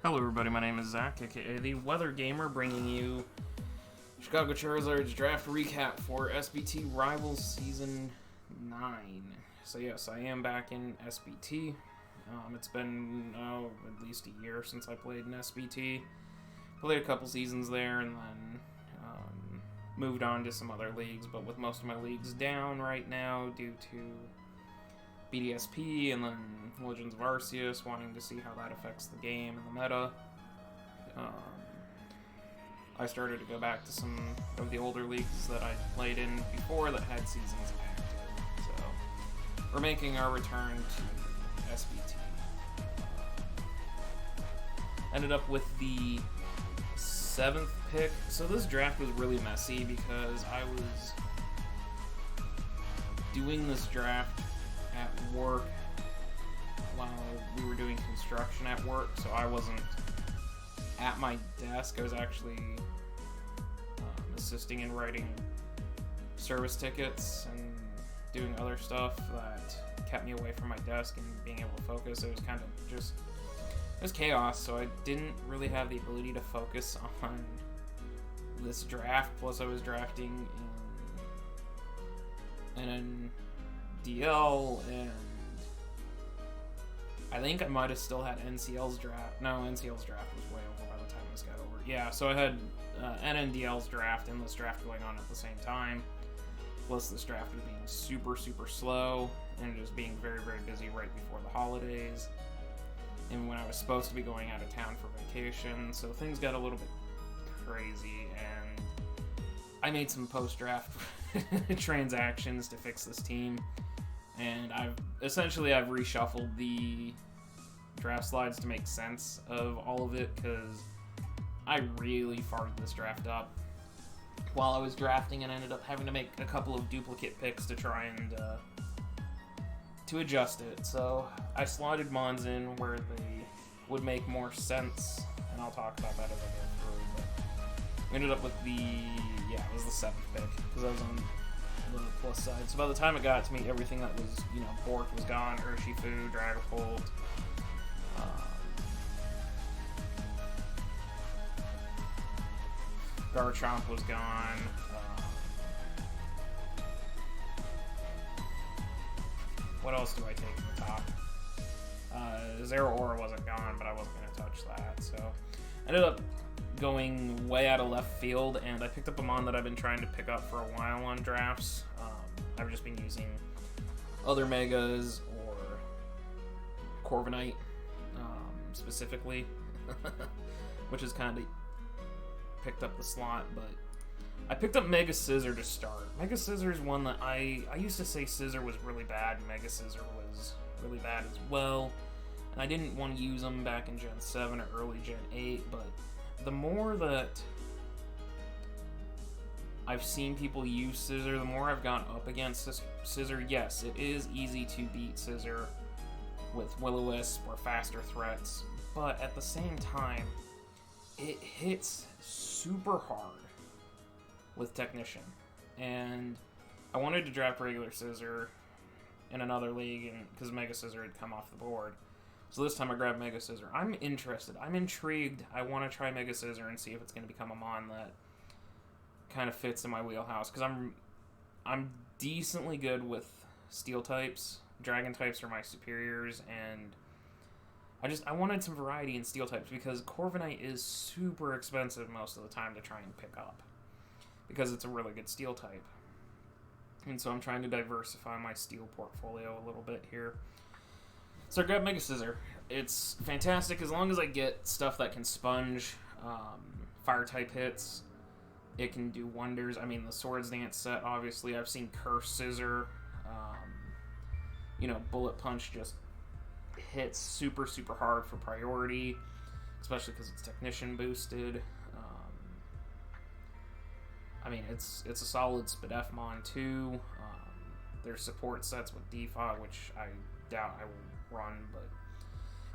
Hello everybody, my name is Zach, aka the Weather Gamer, bringing you Chicago Charizards draft recap for SBT Rivals Season 9. So yes, I am back in SBT. It's been, at least a year since I played in SBT. Played a couple seasons there and then moved on to some other leagues, but with most of my leagues down right now due to BDSP and then Legends of Arceus, wanting to see how that affects the game and the meta. I started to go back to some of the older leagues that I played in before that had seasons active. So we're making our return to SBT. Ended up with the 7th pick. So this draft was really messy because I was doing this draft at work while we were doing construction at work, so I wasn't at my desk. I was actually assisting in writing service tickets and doing other stuff that kept me away from my desk and being able to focus. It was kind of just, it was chaos, so I didn't really have the ability to focus on this draft. Plus I was drafting in DL, and I think I might have still had NCL's draft. No, NCL's draft was way over by the time this got over. Yeah, so I had NNDL's draft and this draft going on at the same time. Plus this draft was being super, super slow and just being very, very busy right before the holidays. And when I was supposed to be going out of town for vacation, so things got a little bit crazy, and I made some post-draft transactions to fix this team. And I've reshuffled the draft slides to make sense of all of it, because I really farted this draft up while I was drafting and ended up having to make a couple of duplicate picks to try and to adjust it. So I slotted Mons in where they would make more sense, and I'll talk about that as I go through. But we ended up with it was the 7th pick, because I was on the plus side. So by the time it got to me, everything that was, Bork was gone, Urshifu, Dragapult, Garchomp was gone, what else do I take from the top? Zeraora wasn't gone, but I wasn't going to touch that, so I ended up going way out of left field, and I picked up a Mon that I've been trying to pick up for a while on drafts. I've just been using other Megas or Corviknight specifically, which is kind of picked up the slot, but I picked up Mega Scizor to start. Mega Scizor is one that I used to say Scizor was really bad, and Mega Scizor was really bad as well, and I didn't want to use them back in Gen 7 or early Gen 8, but the more that I've seen people use Scizor, the more I've gone up against Scizor. Yes, it is easy to beat Scizor with Will-O-Wisp or faster threats, but at the same time, it hits super hard with Technician. And I wanted to draft regular Scizor in another league, because Mega Scizor had come off the board. So this time I grabbed Mega Scizor. I'm interested. I'm intrigued. I want to try Mega Scizor and see if it's going to become a Mon that kind of fits in my wheelhouse, because I'm decently good with Steel types. Dragon types are my superiors, and I wanted some variety in Steel types, because Corviknight is super expensive most of the time to try and pick up, because it's a really good Steel type. And so I'm trying to diversify my Steel portfolio a little bit here. So I grabbed Mega Scizor. It's fantastic as long as I get stuff that can sponge fire-type hits. It can do wonders. I mean, the Swords Dance set, obviously. I've seen Curse Scizor. Bullet Punch just hits super, super hard for priority, especially because it's Technician boosted. It's a solid Spadefmon too. There's support sets with Defa, which I doubt I will run, but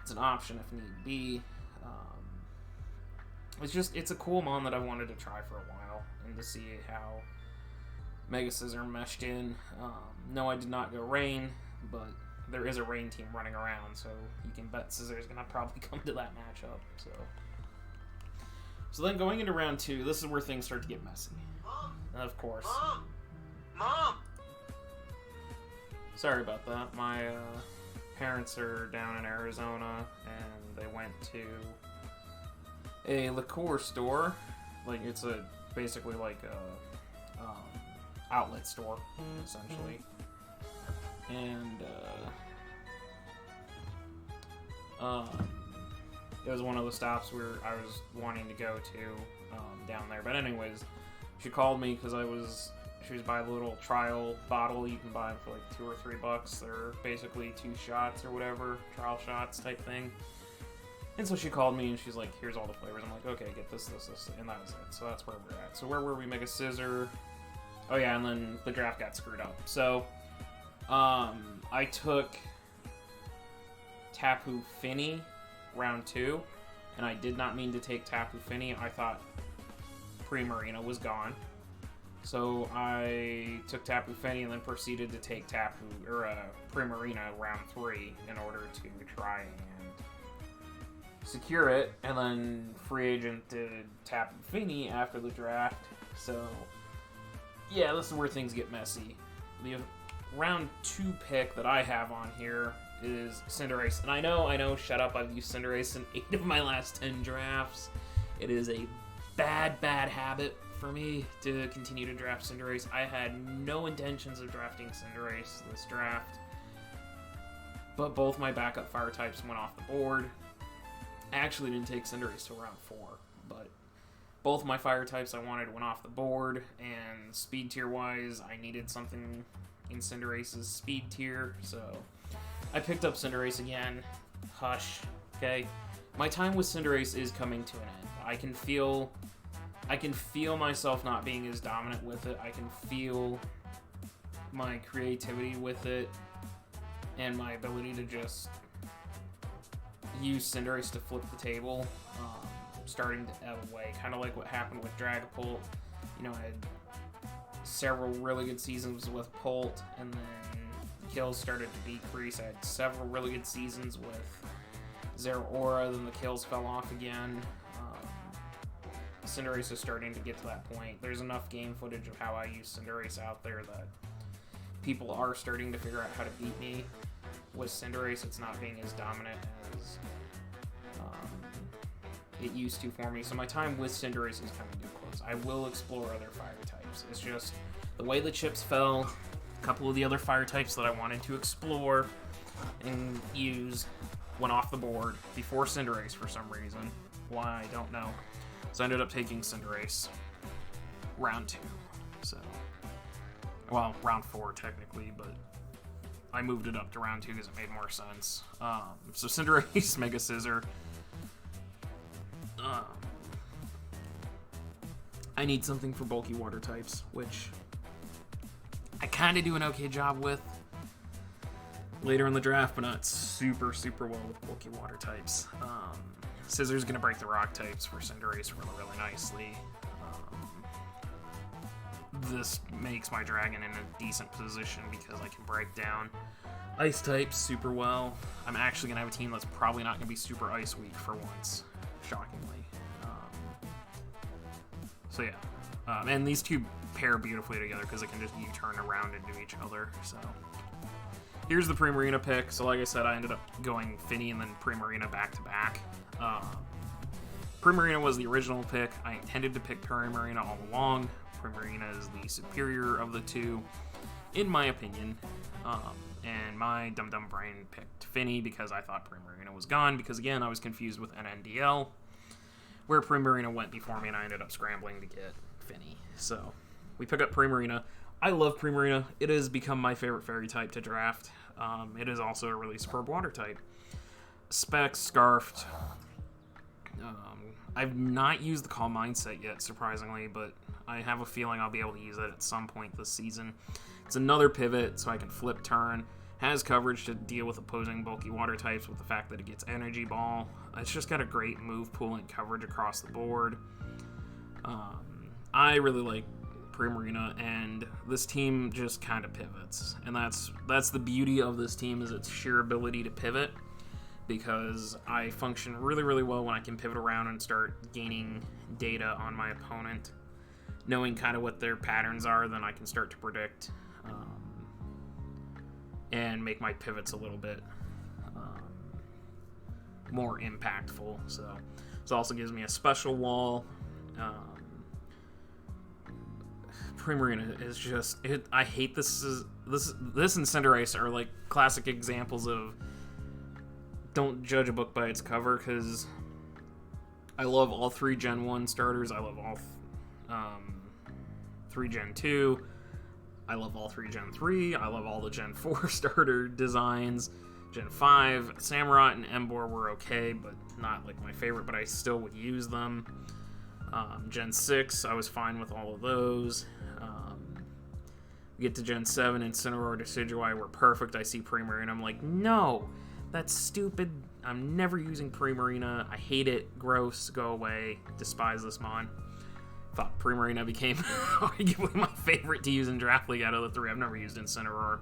it's an option if need be. It's a cool Mon that I wanted to try for a while, and to see how Mega Scizor meshed in. No, I did not go Rain, but there is a rain team running around, so you can bet Scizor's gonna probably come to that matchup. So then going into round 2, this is where things start to get messy. And of course. Mom! Sorry about that. My parents are down in Arizona, and they went to a liqueur store. Like, it's basically like a outlet store, essentially. And it was one of the stops where I was wanting to go to down there. But anyways, she called me because she was buying a little trial bottle. You can buy them for like $2 or $3. They're basically 2 shots or whatever, trial shots type thing. And so she called me and she's like, here's all the flavors. I'm like, okay, get this, and that was it. So that's where we're at. So where were we? Mega Scizor. Oh yeah, and then the draft got screwed up. So I took Tapu Fini round 2, and I did not mean to take Tapu Fini. I thought Primarina was gone. So I took Tapu Fini and then proceeded to take Primarina round 3 in order to try and secure it, and then free agent did Tapu Fini after the draft. So yeah, this is where things get messy. The round 2 pick that I have on here is Cinderace. And I know, shut up, I've used Cinderace in 8 of my last 10 drafts. It is a bad habit for me to continue to draft Cinderace. I had no intentions of drafting Cinderace this draft, but both my backup fire types went off the board. I actually didn't take Cinderace till round 4, but both my fire types I wanted went off the board, and speed tier wise, I needed something in Cinderace's speed tier, so I picked up Cinderace again. Hush, okay? My time with Cinderace is coming to an end. I can feel myself not being as dominant with it. I can feel my creativity with it, and my ability to just use Cinderace to flip the table, starting to ebb away, kind of like what happened with Dragapult. You know, I had several really good seasons with Pult, and then kills started to decrease. I had several really good seasons with Zeraora, then the kills fell off again. Cinderace is starting to get to that point. There's enough game footage of how I use Cinderace out there that people are starting to figure out how to beat me. With Cinderace, it's not being as dominant as it used to for me. So my time with Cinderace is coming to a close. I will explore other fire types. It's just the way the chips fell, a couple of the other fire types that I wanted to explore and use went off the board before Cinderace for some reason. Why, I don't know. So I ended up taking Cinderace round 2. So, well, round 4 technically, but I moved it up to round 2 because it made more sense. So Cinderace, Mega Scizor. I need something for bulky water types, which I kind of do an okay job with later in the draft, but not super well with bulky water types. Scizor's going to break the rock types for Cinderace really nicely. This makes my dragon in a decent position because I can break down ice types super well. I'm actually going to have a team that's probably not going to be super ice weak for once, shockingly. So yeah, and these two pair beautifully together because they can just U-turn around into each other. So here's the Primarina pick. So like I said, I ended up going Fini and then Primarina back to back. Primarina was the original pick. I intended to pick Primarina all along. Primarina is the superior of the two, in my opinion. And my dumb brain picked Fini because I thought Primarina was gone, because again, I was confused with NNDL, where Primarina went before me, and I ended up scrambling to get Fini. So we pick up Primarina. I love Primarina. It has become my favorite fairy type to draft. It is also a really superb water type. Specs, Scarfed. I've not used the Calm Mindset yet, surprisingly, but I have a feeling I'll be able to use it at some point this season. It's another pivot, so I can flip turn. Has coverage to deal with opposing bulky water types with the fact that it gets Energy Ball. It's just got a great move pool and coverage across the board. I really like Primarina, and this team just kind of pivots. And that's the beauty of this team, is its sheer ability to pivot, because I function really, really well when I can pivot around and start gaining data on my opponent. Knowing kind of what their patterns are, then I can start to predict and make my pivots a little bit more impactful. So this also gives me a special wall. Primarina is just it. I hate this. This and Cinderace are like classic examples of don't judge a book by its cover, because I love all 3 Gen 1 starters. I love all 3 Gen 2. I love all 3 Gen 3. I love all the Gen 4 starter designs. Gen 5, Samurott and Emboar were okay, but not like my favorite, but I still would use them. Gen 6, I was fine with all of those. We get to Gen 7, and Incineroar, Decidueye were perfect. I see Primarina, I'm like, no, that's stupid. I'm never using Primarina. I hate it. Gross. Go away. Despise this mon. Thought Primarina became arguably my favorite to use in Draft League out of the 3. I've never used Incineroar,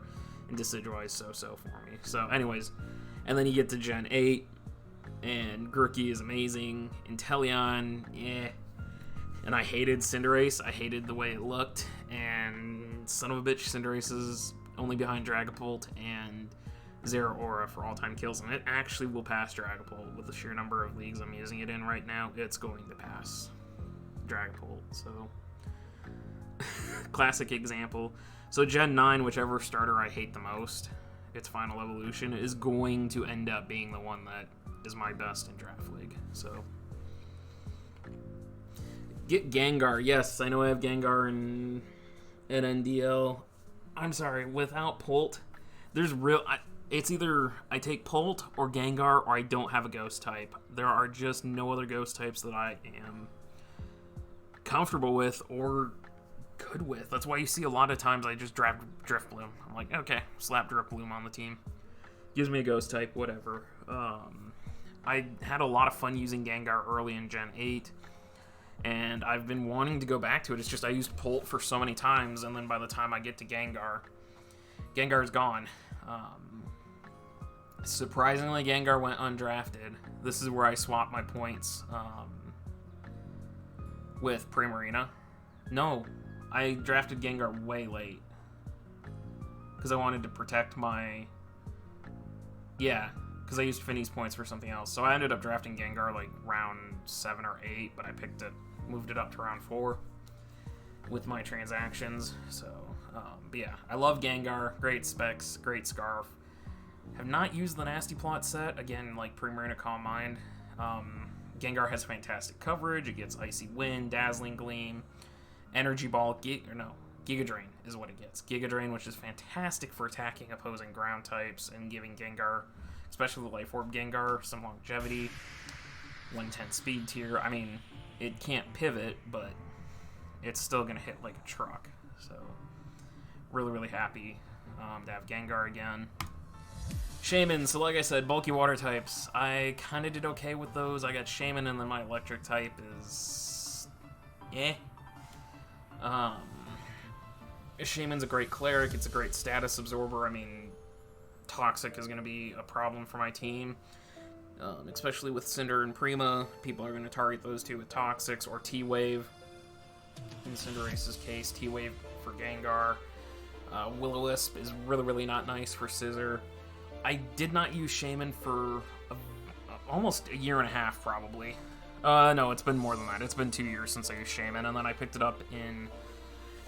and Decidueye is so for me. So anyways, and then you get to Gen 8, and Grookey is amazing. Inteleon, eh. And I hated Cinderace. I hated the way it looked. And son of a bitch, Cinderace is only behind Dragapult and Zeraora for all-time kills. And it actually will pass Dragapult with the sheer number of leagues I'm using it in right now. It's going to pass Dragapult. So, classic example. So Gen 9, whichever starter I hate the most, its final evolution, is going to end up being the one that is my best in Draft League. So, get Gengar. Yes, I know I have Gengar in NDL. I'm sorry, without Pult, there's it's either I take Pult or Gengar, or I don't have a Ghost type. There are just no other Ghost types that I am comfortable with or good with. That's why you see a lot of times I just draft Drifbloom. I'm like, okay, slap Drifbloom on the team. Gives me a Ghost type, whatever. I had a lot of fun using Gengar early in Gen 8. And I've been wanting to go back to it. It's just I used Pult for so many times, and then by the time I get to Gengar, Gengar's gone. Surprisingly, Gengar went undrafted. This is where I swapped my points with Primarina. No, I drafted Gengar way late because I wanted to protect my... Yeah, because I used Finny's points for something else. So I ended up drafting Gengar like round 7 or 8, but I moved it up to round 4 with my transactions. So, but yeah, I love Gengar. Great specs, great Scarf. Have not used the Nasty Plot set. Again, like Primarina Calm Mind. Gengar has fantastic coverage. It gets Icy Wind, Dazzling Gleam, Energy Ball, Giga Drain is what it gets. Giga Drain, which is fantastic for attacking opposing ground types and giving Gengar, especially the Life Orb Gengar, some longevity. 110 speed tier. I mean, it can't pivot, but it's still going to hit like a truck. So, really, really happy to have Gengar again. Shaman, so like I said, bulky water types. I kind of did okay with those. I got Shaman, and then my electric type is... Shaman's a great cleric. It's a great status absorber. I mean, Toxic is going to be a problem for my team. Especially with Cinder and Prima. People are going to target those two with Toxics or T-Wave. In Cinderace's case, T-Wave for Gengar. Will-O-Wisp is really, really not nice for Scizor. I did not use Shaman for almost a year and a half, probably. No, it's been more than that. It's been 2 years since I used Shaman, and then I picked it up in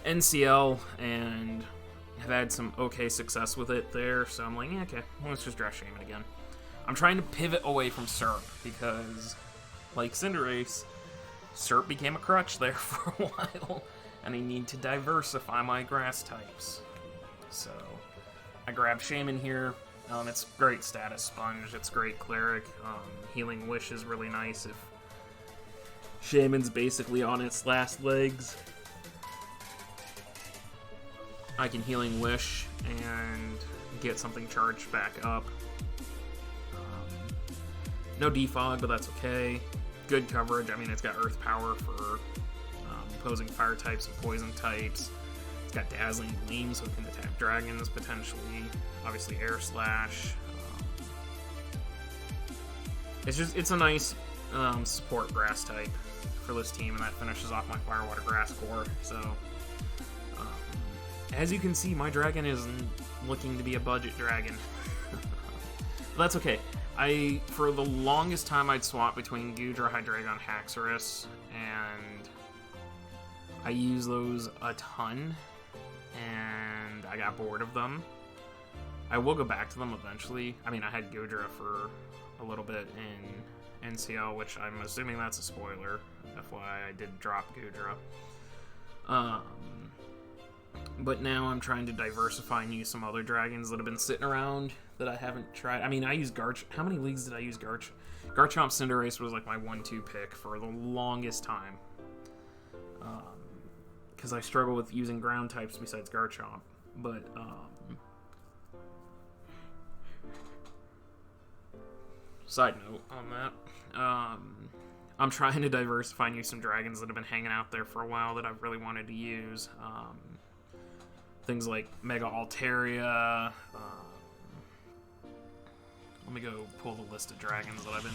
NCL and have had some okay success with it there, so I'm like, yeah, okay, let's just draft Shaman again. I'm trying to pivot away from Serp, because, like Cinderace, Serp became a crutch there for a while, and I need to diversify my grass types. So, I grabbed Shaman here. It's great status sponge, it's great cleric. Healing Wish is really nice if Shaman's basically on its last legs. I can Healing Wish and get something charged back up. No defog, but that's okay. Good coverage. I mean, it's got Earth Power for opposing fire types and poison types. It's got Dazzling Gleam, so it can attack dragons potentially. Obviously, Air Slash. It's a nice support grass type for this team, and that finishes off my Fire Water Grass core. So, as you can see, my dragon is looking to be a budget dragon. But that's okay. For the longest time, I'd swap between Goodra, Hydreigon, Haxorus, and I use those a ton, and I got bored of them. I will go back to them eventually. I mean, I had Goodra for a little bit in NCL, which I'm assuming that's a spoiler. FYI, I did drop Goodra. But now I'm trying to diversify and use some other dragons that have been sitting around that I haven't tried. I mean, I used How many leagues did I use Garchomp? Garchomp Cinderace was like my 1-2 pick for the longest time. Because I struggle with using ground types besides Garchomp. But, side note on that. I'm trying to diversify and use some dragons that have been hanging out there for a while that I've really wanted to use. Things like Mega Altaria. Let me go pull the list of dragons that I've been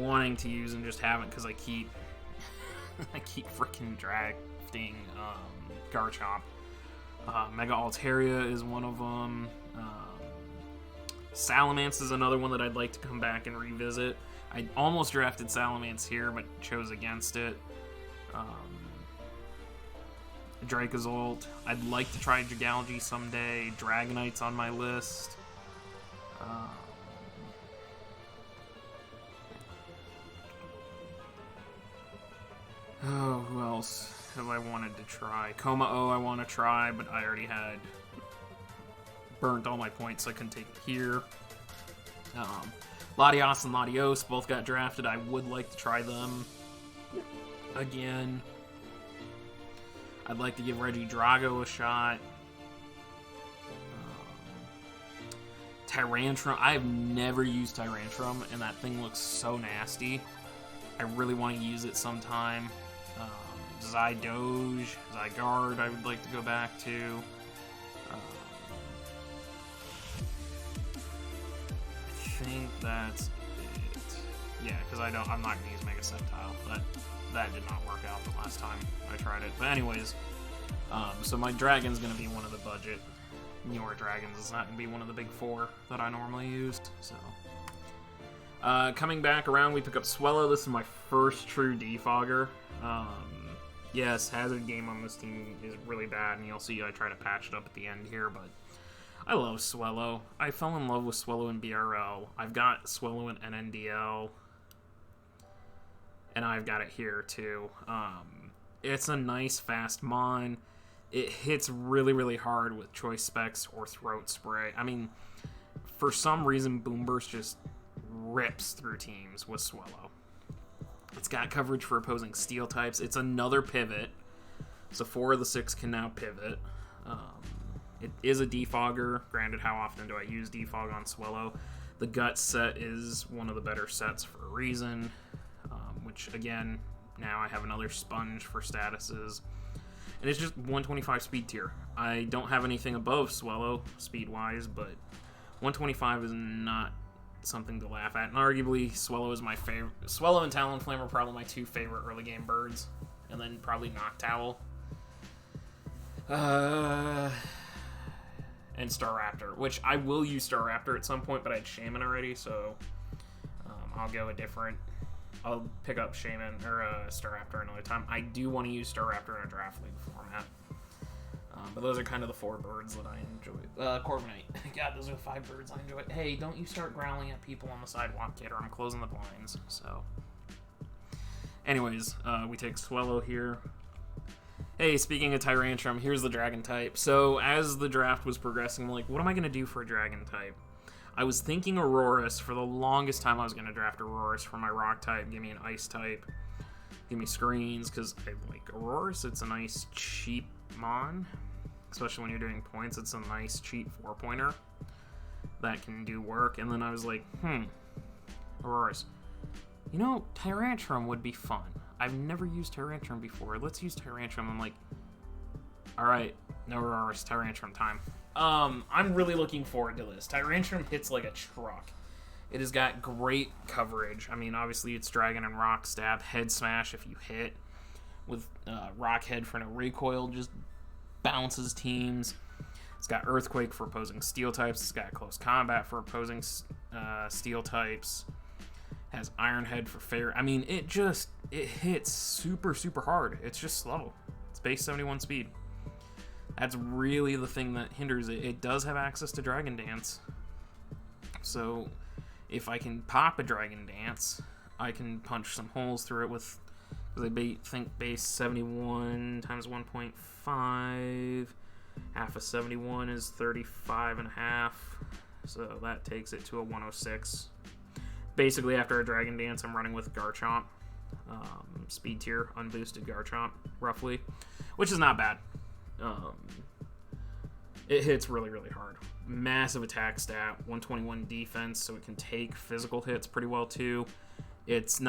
wanting to use and just haven't because I keep freaking drafting Garchomp. Mega Altaria is one of them. Salamence is another one that I'd like to come back and revisit. I almost drafted Salamence here, but chose against it. Dracozolt. I'd like to try Dragalge someday. Dragonite's on my list. Who else have I wanted to try? Komao I want to try, but I already had burnt all my points, so I couldn't take it here. Latios and Latios both got drafted. I would like to try them again. I'd like to give Regidrago a shot. Tyrantrum. I have never used Tyrantrum, and that thing looks so nasty. I really want to use it sometime. Zydoge, Zygarde I would like to go back to. I think that's it. Yeah, because I'm not going to use Mega Sceptile. That did not work out the last time I tried it. But anyways, so my dragon's going to be one of the budget newer dragons. It's not going to be one of the big four that I normally used. So, coming back around, we pick up Swellow. This is my first true defogger. Yes, hazard game on this team is really bad, and you'll see I try to patch it up at the end here, but I love Swellow. I fell in love with Swellow in BRL. I've got Swellow in NNDL, and I've got it here too. It's a nice fast mon. It hits really, really hard with Choice Specs or Throat Spray. I mean, for some reason, Boomburst just rips through teams with Swellow. It's got coverage for opposing steel types. It's another pivot, so 4 of the 6 can now pivot. It is a defogger. Granted, how often do I use defog on Swellow? The gut set is one of the better sets for a reason, which again, now I have another sponge for statuses. And it's just 125 speed tier. I don't have anything above Swellow speed-wise, but 125 is not something to laugh at. And arguably, Swellow is my favorite. Swellow and Talonflame are probably my 2 favorite early game birds. And then probably Noctowl. And Staraptor, which I will use Staraptor at some point, but I had Shaman already, so I'll go a different. I'll pick up Shaman or Staraptor another time. I do want to use Staraptor in a draft league format, but those are kind of the 4 birds that I enjoy. Corviknight. God, those are the 5 birds I enjoy. Hey, don't you start growling at people on the sidewalk, kid, or I'm closing the blinds. So, anyways, we take Swellow here. Hey, speaking of Tyrantrum, here's the dragon type. So, as the draft was progressing, I'm like, what am I going to do for a dragon type? I was thinking Aurorus. For the longest time, I was going to draft Aurorus for my rock type. Give me an ice type. Give me screens, because I like Aurorus. It's a nice, cheap mon. Especially when you're doing points. It's a nice, cheap 4-pointer that can do work. And then I was like, Aurorus. You know, Tyrantrum would be fun. I've never used Tyrantrum before. Let's use Tyrantrum. I'm like, all right, no Aurorus, Tyrantrum time. I'm really looking forward to this. Tyrantrum hits like a truck. It has got great coverage. I mean, obviously it's Dragon and Rock Stab, Head Smash if you hit. With Rock Head for no recoil, just bounces teams. It's got Earthquake for opposing Steel types. It's got Close Combat for opposing Steel types. Has Iron Head for fair. I mean, it hits super, super hard. It's just slow. It's base 71 speed. That's really the thing that hinders it. It does have access to Dragon Dance. So, if I can pop a Dragon Dance, I can punch some holes through it with, because I think base 71 times 1.5. Half of 71 is 35.5. So that takes it to a 106. Basically, after a Dragon Dance, I'm running with Garchomp. Speed tier, unboosted Garchomp, roughly. Which is not bad. It hits really, really hard. Massive attack stat, 121 defense, so it can take physical hits pretty well too. It's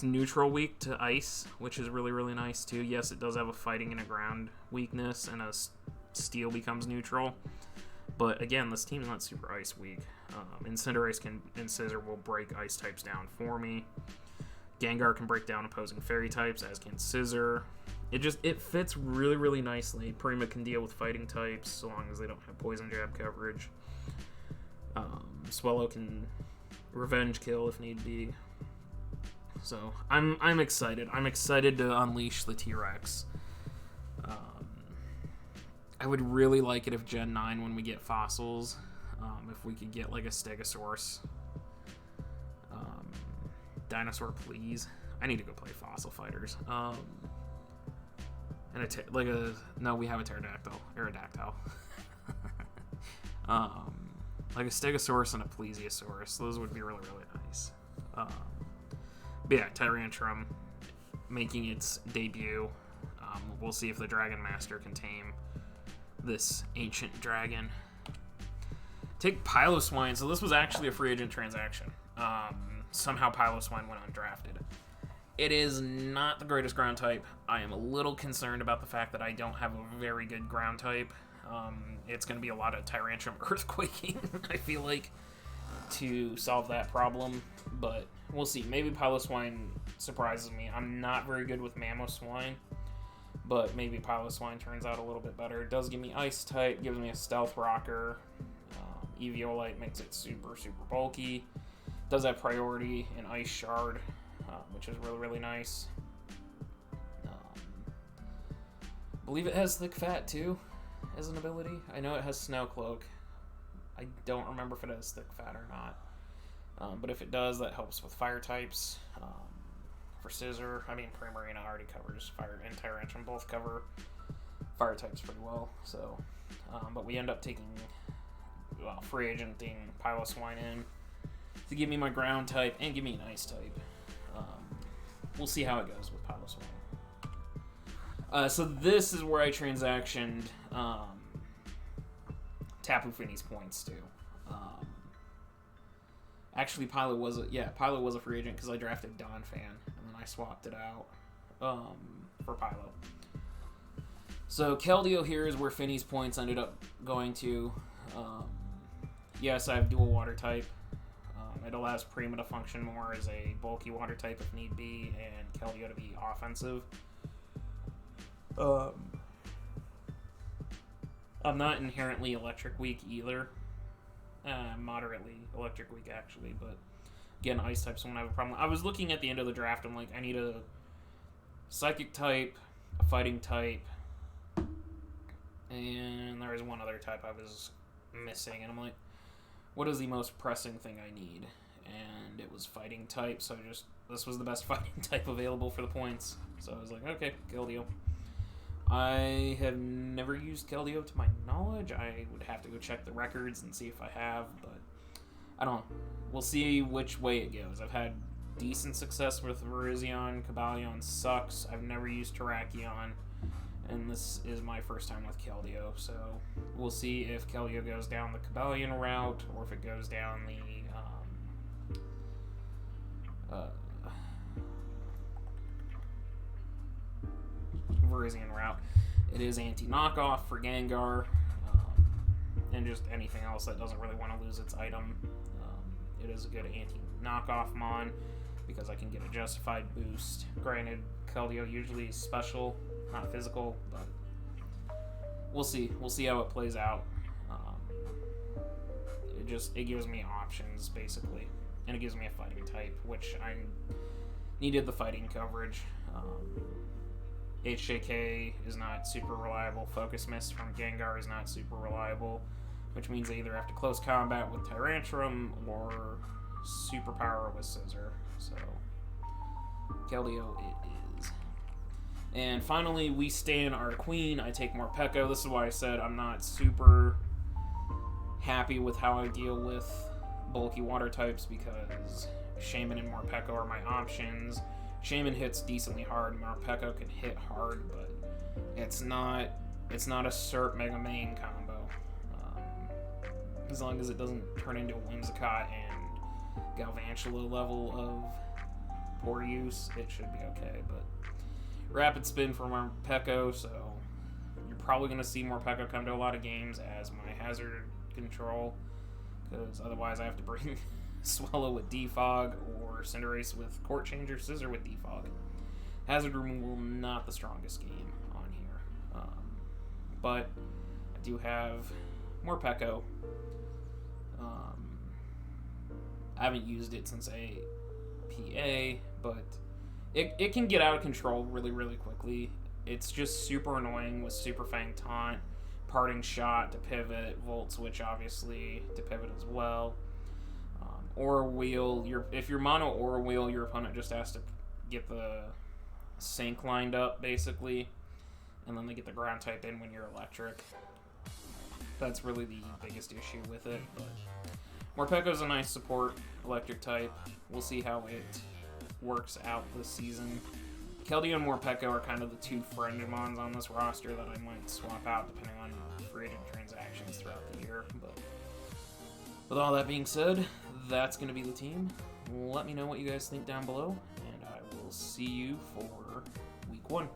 neutral weak to ice, which is really, really nice too. Yes, it does have a fighting and a ground weakness, and a steel becomes neutral. But again, this team's not super ice weak. Incinerate and Scissor will break ice types down for me. Gengar can break down opposing fairy types, as can Scissor. It fits really, really nicely. Prima can deal with fighting types, so long as they don't have poison jab coverage. Swellow can revenge kill if need be. So I'm excited. I'm excited to unleash the T-Rex. I would really like it if Gen 9, when we get fossils, if we could get like a Stegosaurus. Dinosaur, please. I need to go play Fossil Fighters. No, we have a Aerodactyl. Like a Stegosaurus and a Plesiosaurus. Those would be really, really nice. But yeah, Tyrantrum making its debut. We'll see if the Dragon Master can tame this ancient dragon. Take Piloswine. So this was actually a free agent transaction. Somehow Piloswine went undrafted. It is not the greatest ground type. I am a little concerned about the fact that I don't have a very good ground type. It's going to be a lot of Tyrantrum Earthquaking, I feel like, to solve that problem. But we'll see. Maybe Piloswine surprises me. I'm not very good with Mamoswine, but maybe Piloswine turns out a little bit better. It does give me Ice type, gives me a Stealth Rocker. Eviolite makes it super, super bulky. Does have priority in Ice Shard, which is really, really nice. I believe it has Thick Fat too as an ability. I know it has Snow Cloak. I don't remember if it has Thick Fat or not. But if it does, that helps with fire types. For Scissor, I mean, Primarina already covers fire, and Tyrantrum both cover fire types pretty well. So, but we end up taking, free agenting Piloswine in to give me my ground type and give me an ice type. We'll see how it goes with Piloswine. So this is where I transactioned Tapu Finney's points too. Actually, Pilo was a free agent because I drafted Donphan and then I swapped it out for Pilo. So Keldeo here is where Finney's points ended up going to. Yes, I have dual water type. It allows Prima to function more as a bulky water type if need be, and Keldeo to be offensive. I'm not inherently electric weak either. Moderately electric weak actually, but again, ice types won't have a problem. I was looking at the end of the draft, I'm like, I need a psychic type, a fighting type, and there was one other type I was missing, and I'm like, what is the most pressing thing I need? And it was fighting type, so this was the best fighting type available for the points. So I was like, okay, Keldeo. I have never used Keldeo to my knowledge. I would have to go check the records and see if I have, but I don't know. We'll see which way it goes. I've had decent success with Virizion. Cobalion sucks. I've never used Terrakion, and this is my first time with Keldeo, so we'll see if Keldeo goes down the Cobalion route or if it goes down the Parisian route. It is anti-knockoff for Gengar, and just anything else that doesn't really want to lose its item. It is a good anti-knockoff mon, because I can get a justified boost. Granted, Keldeo usually is special, not physical, but we'll see. We'll see how it plays out. It gives me options, basically. And it gives me a fighting type, which I needed the fighting coverage. HJK is not super reliable. Focus Mist from Gengar is not super reliable, which means I either have to close combat with Tyrantrum or superpower with Scissor. So, Keldeo it is. And finally, we stand our queen. I take Morpeko. This is why I said I'm not super happy with how I deal with bulky water types, because Shaman and Morpeko are my options. Shaman hits decently hard. Morpeko can hit hard, but it's not a Cert Mega Main combo. As long as it doesn't turn into a Whimsicott and Galvantula level of poor use, it should be okay. But Rapid Spin for Morpeko, so you're probably going to see Morpeko come to a lot of games as my hazard control, because otherwise I have to bring Swallow with Defog or Cinderace with Court Changer, Scissor with Defog. Hazard removal, not the strongest game on here. But I do have Morpeko. I haven't used it since APA, but it can get out of control really, really quickly. It's just super annoying with Super Fang Taunt, Parting Shot to pivot, Volt Switch obviously to pivot as well. Aura Wheel, if you're mono Aura Wheel, your opponent just has to get the sync lined up basically, and then they get the ground type in when you're electric. That's really the biggest issue with it, but Morpeko's a nice support electric type. We'll see how it works out this season. Keldeo and Morpeko are kind of the two fringe mons on this roster that I might swap out depending on free agent transactions throughout the year. But with all that being said, that's going to be the team. Let me know what you guys think down below, and I will see you for week 1.